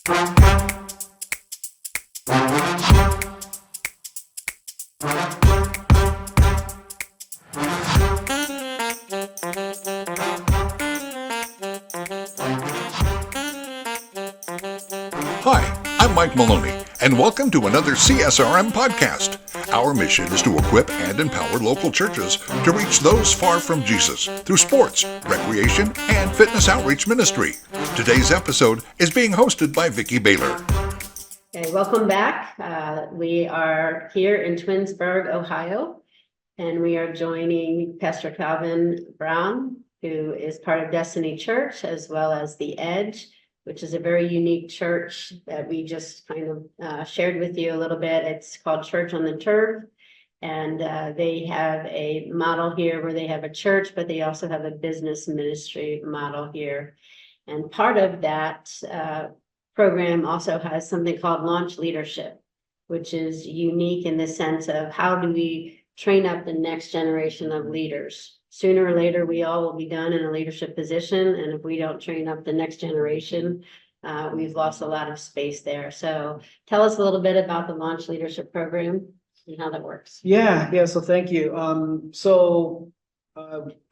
Hi, I'm Mike Maloney, and welcome to another CSRM podcast. Our mission is to equip and empower local churches to reach those far from Jesus through sports, recreation, and fitness outreach ministry. Today's episode is being hosted by Vicki Bayler. Okay, welcome back. We are here in Twinsburg, Ohio, and we are joining Pastor Calvin Brown, who is part of Destiny Church, as well as The Edge, which is a very unique church that we just kind of shared with you a little bit. It's called Church on the Turf, and they have a model here where they have a church, but they also have a business ministry model here. And part of that program also has something called Launch Leadership, which is unique in the sense of how do we train up the next generation of leaders. Sooner or later, we all will be done in a leadership position. And if we don't train up the next generation, we've lost a lot of space there. So tell us a little bit about the Launch Leadership Program and how that works. Yeah. So thank you.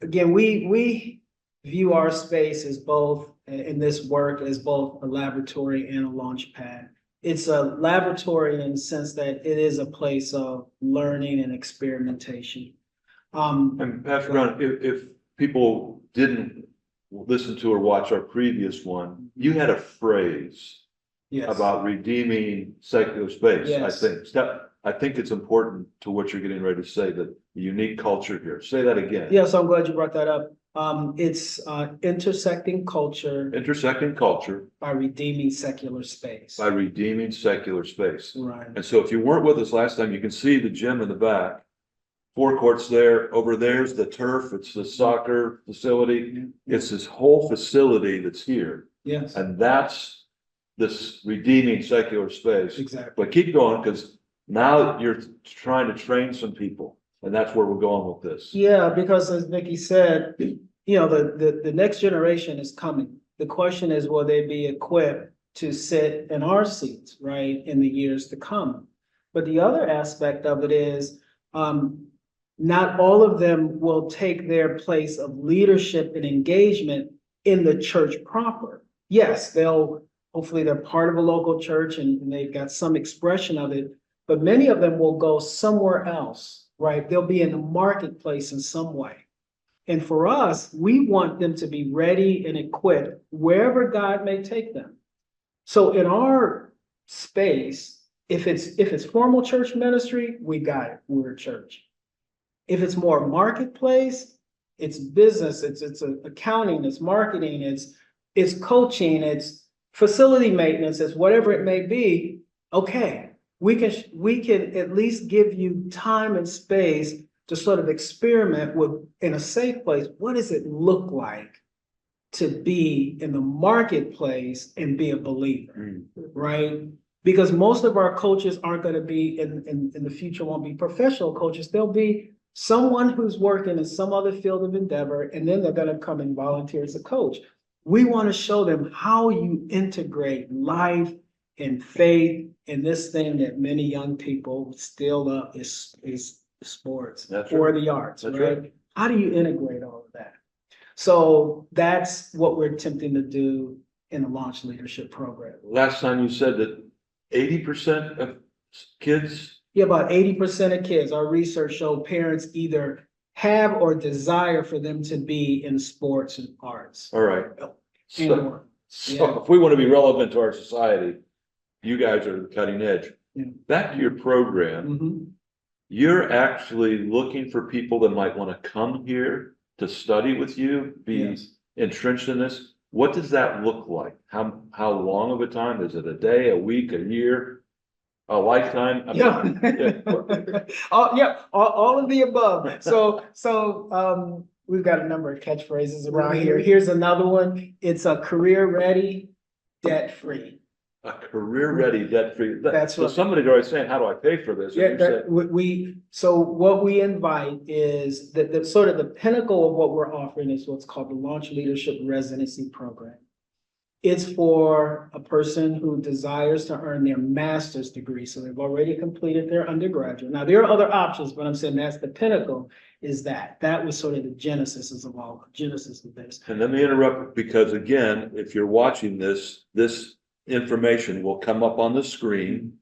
Again, we view our space as both in this work as both a laboratory and a launch pad. It's a laboratory in the sense that it is a place of learning and experimentation. And Pastor Brown, if people didn't listen to or watch our previous one, you had a phrase about redeeming secular space. Yes. I think it's important to what you're getting ready to say, that the unique culture here. Say that again. Yeah, so I'm glad you brought that up. It's intersecting culture. Intersecting culture. By redeeming secular space. By redeeming secular space. Right. And so if you weren't with us last time, you can see the gym in the back. 4 courts there. Over there's the turf. It's the soccer facility. It's this whole facility that's here. Yes. And that's this redeeming secular space. Exactly. But keep going, because now you're trying to train some people. And that's where we're going with this. Yeah, because as Vicki said, the next generation is coming. The question is, will they be equipped to sit in our seats, right, in the years to come? But the other aspect of it is, not all of them will take their place of leadership and engagement in the church proper. Yes, hopefully they're part of a local church and they've got some expression of it, but many of them will go somewhere else, right? They'll be in the marketplace in some way. And for us, we want them to be ready and equipped wherever God may take them. So in our space, if it's formal church ministry, we got it. We're a church. If it's more marketplace, it's business, it's accounting, it's marketing, it's coaching, it's facility maintenance, it's whatever it may be. Okay, we can at least give you time and space to sort of experiment with, in a safe place, what does it look like to be in the marketplace and be a believer, right? Because most of our coaches aren't going to be in the future, won't be professional coaches. They'll be someone who's working in some other field of endeavor, and then they're going to come and volunteer as a coach. We want to show them how you integrate life and faith in this thing that many young people still love is sports or the arts, right? How do you integrate all of that? So that's what we're attempting to do in the Launch Leadership Program. Last time you said that 80% of kids. Yeah, about 80% of kids, our research showed parents either have or desire for them to be in sports and arts. All right. So if we want to be relevant to our society, you guys are the cutting edge. Yeah. Back to your program, you're actually looking for people that might want to come here to study with you, be entrenched in this. What does that look like? How long of a time? Is it a day, a week, a year, a lifetime? All of the above. So we've got a number of catchphrases around here. Here's another one. It's a career ready, debt free. A career ready, debt free. That's so right. somebody's already saying, how do I pay for this? Yeah, so what we invite is that the sort of the pinnacle of what we're offering is what's called the Launch Leadership Residency Program. It's for a person who desires to earn their master's degree. So they've already completed their undergraduate. Now, there are other options, but I'm saying that's the pinnacle, is that. That was sort of the genesis of this. And let me interrupt, because again, if you're watching this, this information will come up on the screen.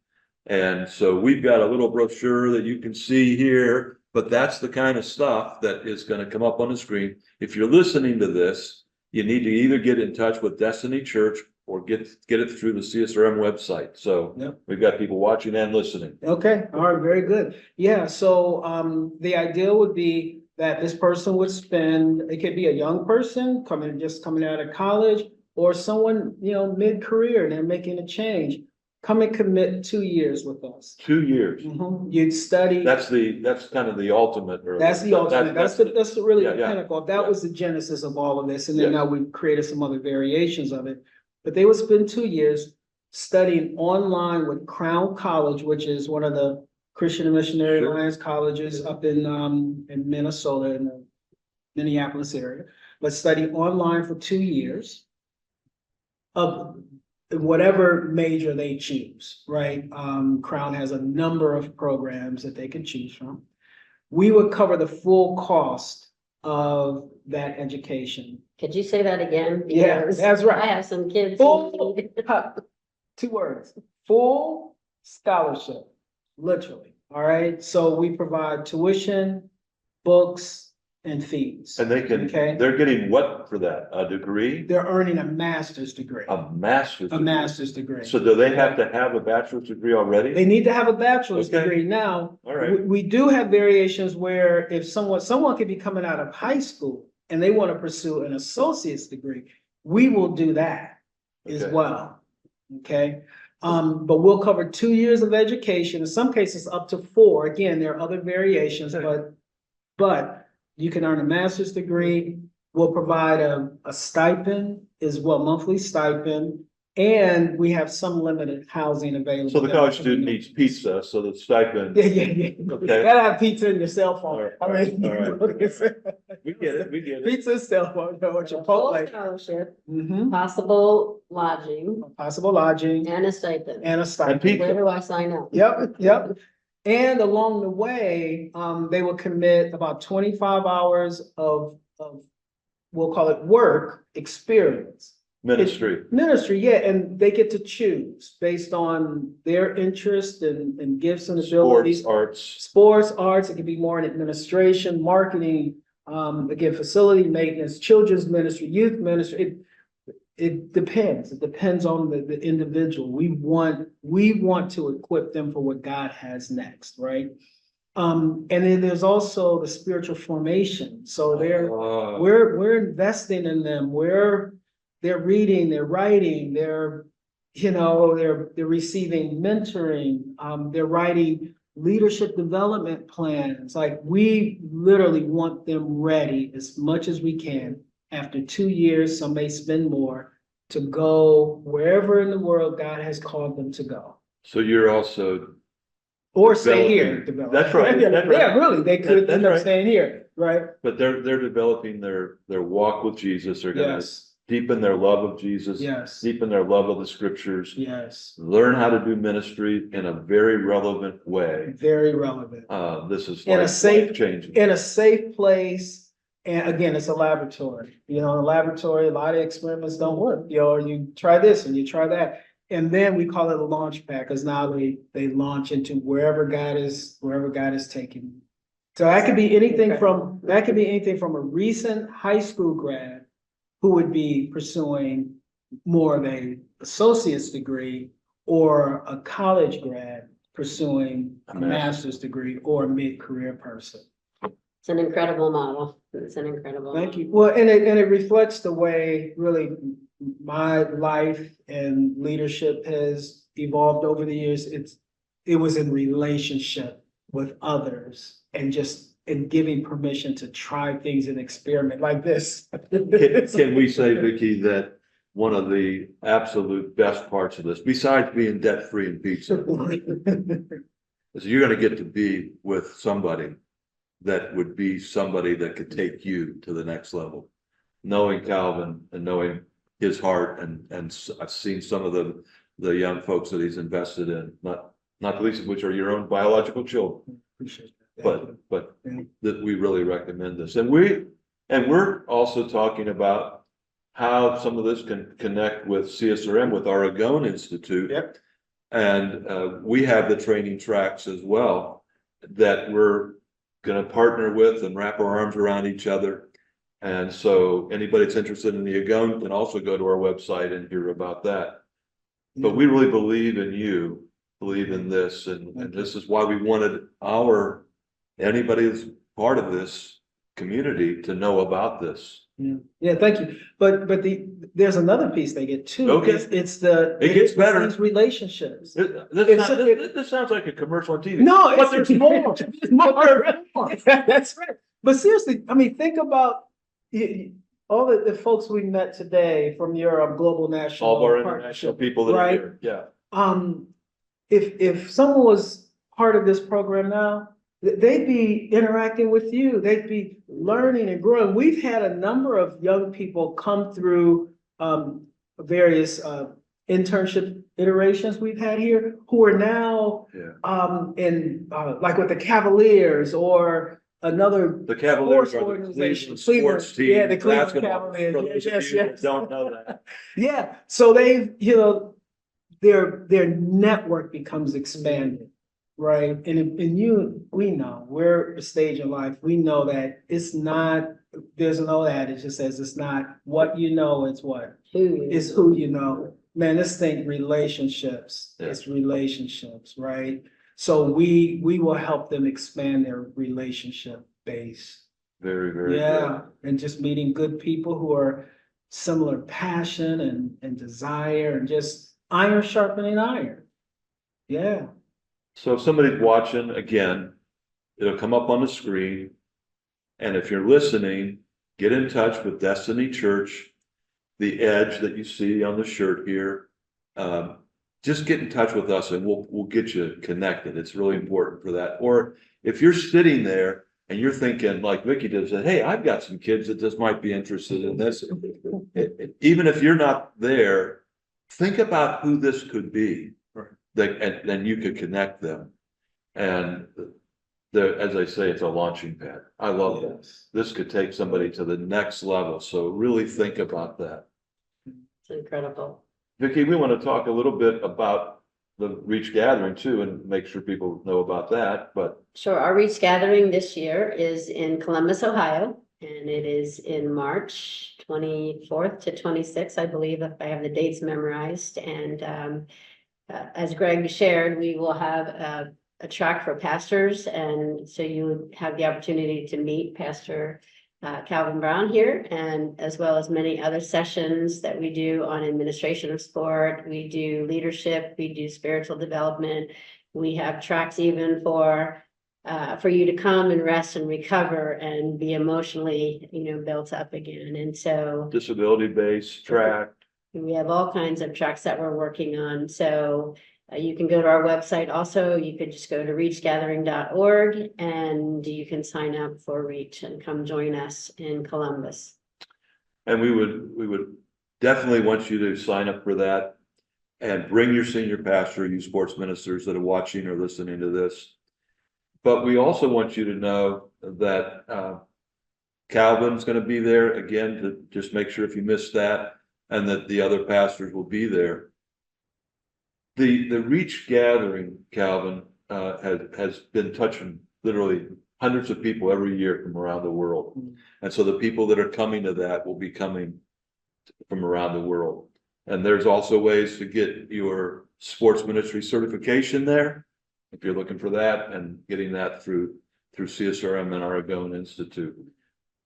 And so we've got a little brochure that you can see here, but that's the kind of stuff that is going to come up on the screen. If you're listening to this, you need to either get in touch with Destiny Church or get it through the CSRM website. So Yep. we've got people watching and listening. Okay, all right, very good. Yeah, so the ideal would be that this person would spend, it could be a young person just coming out of college, or someone, mid-career, they're making a change. Come and commit 2 years with us. 2 years. You'd study. That's kind of the ultimate. That's the ultimate. That's really the yeah, pinnacle. That yeah. was the genesis of all of this. And then Yes. now we've created some other variations of it. But they would spend 2 years studying online with Crown College, which is one of the Christian and Missionary Sure. Alliance colleges up in Minnesota, in the Minneapolis area. But study online for 2 years of whatever major they choose, right? Crown has a number of programs that they can choose from. We would cover the full cost of that education. Could you say that again? Yeah, Because that's right. I have some kids. Full, 2 words, full scholarship, literally. All right, so we provide tuition, books, and fees. And Okay. they're getting what for that? A degree? They're earning a master's degree. A master's? A master's degree. So do they have to have a bachelor's degree already? They need to have a bachelor's Okay. degree. Now, All right. we do have variations where if someone could be coming out of high school and they want to pursue an associate's degree, we will do that as Okay. well. Okay. But we'll cover 2 years of education, in some cases up to 4. Again, there are other variations, Okay. but you can earn a master's degree. We'll provide a stipend as well, monthly stipend, and we have some limited housing available. So the college student needs pizza, so the stipend. Yeah. Okay. Gotta have pizza in your cell All phone. right, I mean, all right. We get it. Pizza, cell phone, or Full Chipotle. scholarship, Mhm. possible lodging, Possible lodging and a stipend. and a stipend. pizza. Where do I sign up? Yep. And along the way, they will commit about 25 hours of, we'll call it work experience. Ministry. Ministry, yeah, and they get to choose based on their interest and gifts and abilities. Sports, arts. It could be more in administration, marketing, again, facility maintenance, children's ministry, youth ministry. It depends. It depends on the individual. We want to equip them for what God has next, right? And then there's also the spiritual formation. So we're investing in them. They're reading, they're writing, they're receiving mentoring, they're writing leadership development plans. Like, we literally want them ready as much as we can. After 2 years, some may spend more, to go wherever in the world God has called them to go. So you're also. Or stay here. developing- That's right, that's right. Yeah, really, they could That's end up right. staying here, right? But they're developing their walk with Jesus. They're gonna Yes, deepen their love of Jesus. yes, Deepen their love of the scriptures. yes, Learn how to do ministry in a very relevant way. very relevant. This is In a safe- changing. In a safe place. And again, it's a laboratory. In a laboratory, a lot of experiments don't work. You try this and you try that. And then we call it a launch pad, because now they launch into wherever God is taking you. So that could be anything from a recent high school grad who would be pursuing more of a associate's degree, or a college grad pursuing a master's degree, or a mid-career person. It's an incredible model. It's an incredible. Thank you. Well, and it reflects the way really my life and leadership has evolved over the years. It was in relationship with others, and just in giving permission to try things and experiment like this. Can we say, Vicki, that one of the absolute best parts of this, besides being debt-free and pizza, is you're gonna get to be with somebody that would be somebody that could take you to the next level. Knowing Calvin and knowing his heart, and I've seen some of the young folks that he's invested in, not the least of which are your own biological children. Appreciate that. But Yeah. that we really recommend this. And we're also talking about how some of this can connect with CSRM, with our Ogon Institute. Yep. And we have the training tracks as well that we're going to partner with and wrap our arms around each other. And so anybody that's interested in the Ogon can also go to our website and hear about that. But we really believe in you, believe in this, and this is why we wanted anybody that's part of this community to know about this. Yeah, thank you. But there's another piece they get too. Okay. It gets better. These relationships. This sounds like a commercial on TV. No, but there's more. There's more. That's right. But seriously, I mean, think about all the folks we met today from your global national. All of our international people that are right? here. Yeah. If someone was part of this program now, they'd be interacting with you. They'd be learning and growing. We've had a number of young people come through various internship iterations we've had here who are now in like with the Cavaliers or another The Cavaliers sports are the organization. Cleveland sports team. Yeah, the Cleveland basketball. Cavaliers. For those Yes, of you yes. that don't know that. Yeah, so they, their network becomes expanded, right? And we know, we're a stage in life, we know that it's not, there's an old adage that says it's not what you know, it's what? It's who you know. Man, this thing, relationships, Yeah. it's relationships, right? So we will help them expand their relationship base. Very, very Yeah, and just meeting good people who are similar passion and desire and just iron sharpening iron. Yeah. good. So if somebody's watching, again, it'll come up on the screen. And if you're listening, get in touch with Destiny Church, the edge that you see on the shirt here. Just get in touch with us and we'll get you connected. It's really important for that. Or if you're sitting there and you're thinking, like Vicki did, say, hey, I've got some kids that just might be interested in this. Even if you're not there, think about who this could be. And then you could connect them. And as I say, it's a launching pad. I love this. This could take somebody to the next level. So really think about that. It's incredible. Vicki, we want to talk a little bit about the Reach Gathering too, and make sure people know about that, but. Sure, our Reach Gathering this year is in Columbus, Ohio, and it is in March 24th to 26th, I believe, if I have the dates memorized. And as Greg shared, we will have a track for pastors, and so you have the opportunity to meet Pastor Calvin Brown here, and as well as many other sessions that we do on administration of sport. We do leadership, we do spiritual development. We have tracks even for you to come and rest and recover and be emotionally, built up again. And so Disability-based track. we have all kinds of tracks that we're working on. So you can go to our website. Also, you could just go to reachgathering.org and you can sign up for Reach and come join us in Columbus. And we would definitely want you to sign up for that and bring your senior pastor, you sports ministers that are watching or listening to this. But we also want you to know that Calvin's going to be there again, to just make sure if you missed that, and that the other pastors will be there. The Reach Gathering, Calvin, has been touching literally hundreds of people every year from around the world. And so the people that are coming to that will be coming from around the world. And there's also ways to get your sports ministry certification there, if you're looking for that, and getting that through CSRM and our Ogon Institute.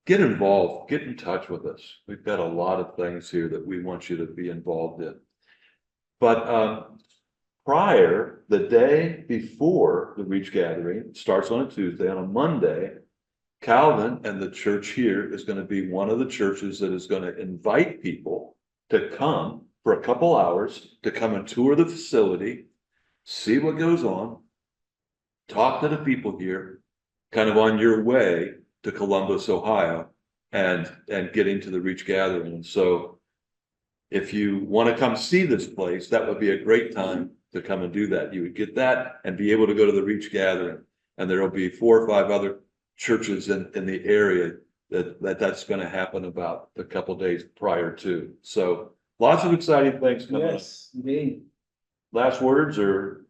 Get involved, get in touch with us. We've got a lot of things here that we want you to be involved in. But the day before the Reach Gathering, starts on a Tuesday, on a Monday, Calvin and the church here is going to be one of the churches that is going to invite people to come for a couple hours, to come and tour the facility, see what goes on, talk to the people here, kind of on your way to Columbus, Ohio, and getting to the Reach Gathering. And so if you want to come see this place, that would be a great time to come and do that. You would get that and be able to go to the Reach Gathering. And there will be 4 or 5 other churches in the area that's going to happen about a couple days prior to. So lots of exciting things coming up. Yes, indeed. Last words or?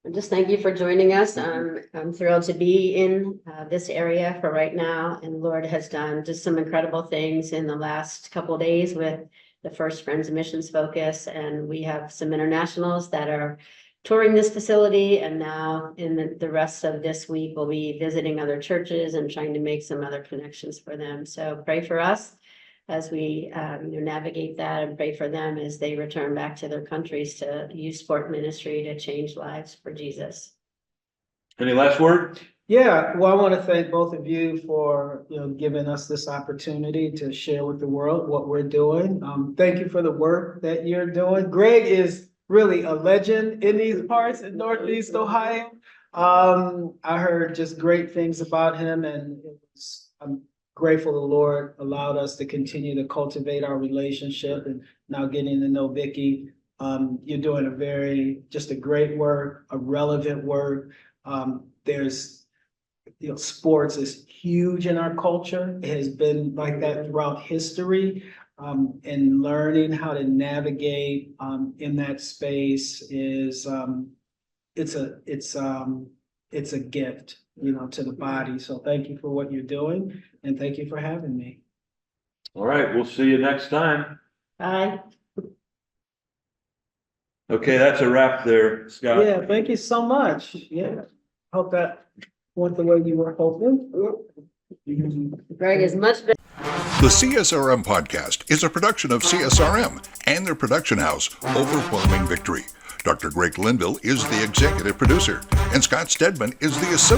And just thank you for joining us. I'm thrilled to be in this area for right now. And the Lord has done just some incredible things in the last couple of days with the first Friends of Missions focus. And we have some internationals that are touring this facility. And now in the rest of this week, we'll be visiting other churches and trying to make some other connections for them. So pray for us as we navigate that, and pray for them as they return back to their countries to use sport ministry to change lives for Jesus. Any last word? Yeah, well, I want to thank both of you for, giving us this opportunity to share with the world what we're doing. Thank you for the work that you're doing. Greg is really a legend in these parts in Northeast Ohio. I heard just great things about him, and I'm grateful the Lord allowed us to continue to cultivate our relationship, and now getting to know Vicki. You're doing just a great work, a relevant work. There's, sports is huge in our culture. It has been like that throughout history. And learning how to navigate in that space is it's a gift, to the body. So thank you for what you're doing, and thank you for having me. All right, we'll see you next time. Bye. Okay, that's a wrap there, Scott. Yeah, thank you so much. Yeah, hope that went the way you were hoping. Greg is much better. The CSRM podcast is a production of CSRM and their production house, Overwhelming Victory. Dr. Greg Linville is the executive producer, and Scott Stedman is the associate